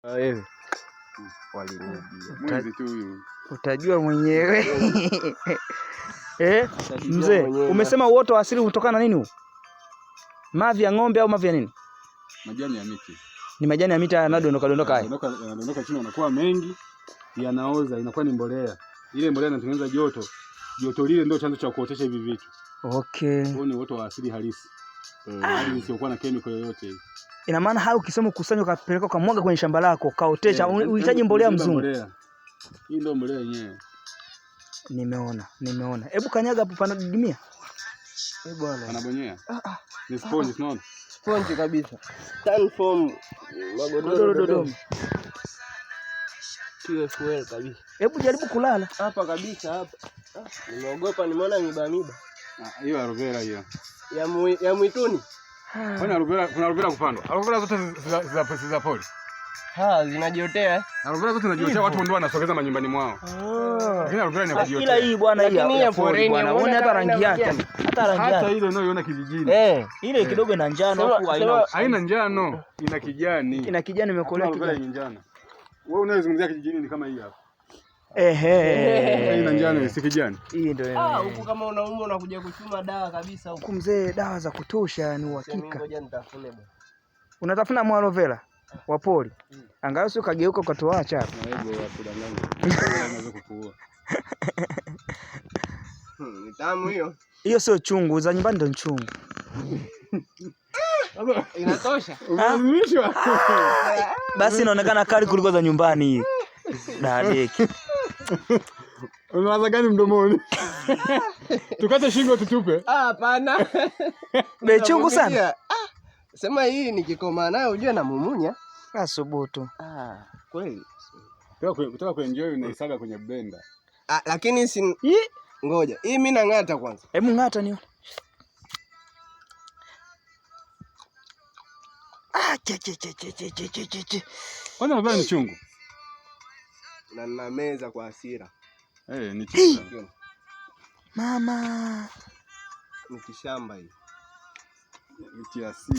Wewe mwizi tu huyu. Utajua mwenyewe. Mzee, umesema uoto wa asili hutokana na nini huu? Mavi ya ng'ombe au mavi ya nini? Majani ya miti. Ni majani ya miti yanadondoka haya. Yanadondoka chini, yanakuwa mengi, yanaoza, inakuwa ni mbolea. Ile mbolea inatengeneza joto. Joto lile ndio chanzo cha kuotesha hivi vitu. Okay. Huo ni uoto wa asili halisi. Hali isiyokuwa na chemical yoyote. Ina maana hao ukisema ukusanya ukapeleka kwa mwaga kwenye shamba lako, kaotesha, unahitaji mbolea mzungu. Hii ndio mbolea yenyewe. Nimeona. Hebu kanyaga hapo panadidimia. Bwana. Anabonyea. Ni sponge, unaona? Sponge kabisa. Transform magodoro Dodoma. TFL kabisa. Hebu jaribu kulala hapa kabisa hapa. Nimeogopa, nimeona miba. Hiyo aloe vera hiyo. Ya mwituni. Kuna aloe vera kupandwa. Aloe vera zote za pori. Zinajiotea. Aloe vera zote zinajiotea, watu ndio wanasogeza manyumbani mwao. Lakini aloe vera ni kujiotea. Ila hii bwana, hii ya pori bwana. Uone hata rangi yake. Hata ile unayoiona kijijini. Ile kidogo ina njano au haina njano, ina kijani. Ina kijani imekolea kijani njano. Wewe unayozungumzia kijijini ni kama hii hapa. Ina njano si kijani. Hii ndio. Huko kama unaumwa unakuja kuchuma dawa kabisa huko. Mzee, dawa za kutosha ni uhakika. Ngoja nitafune bwana. Unatafuna aloe vera wa pori. Angalau sio kageuka ukatoacha hapo. Wewe kudanganya. Unaweza kukuua. Ni tamu hiyo. Hiyo sio chungu, za nyumbani ndio chungu. Inatosha. Umemishwa. Basi inaonekana kali kuliko za nyumbani hii. Dadeki. Unawaza gani mdomoni? Tukate shingo tutupe. Hapana. Bei chungu sana. Sema hii nikikoma nayo ujue na mumunya. Asubutu. Kweli. Kutoka kuenjoy unaisaga kwenye blender. Lakini si ngoja. Hii mimi nang'ata kwanza. Hebu ng'ata nione. Kwanza mbona ni chungu? Na meza kwa hasira. Ni chungu. Mama. Ni kishamba hii. Mti asili.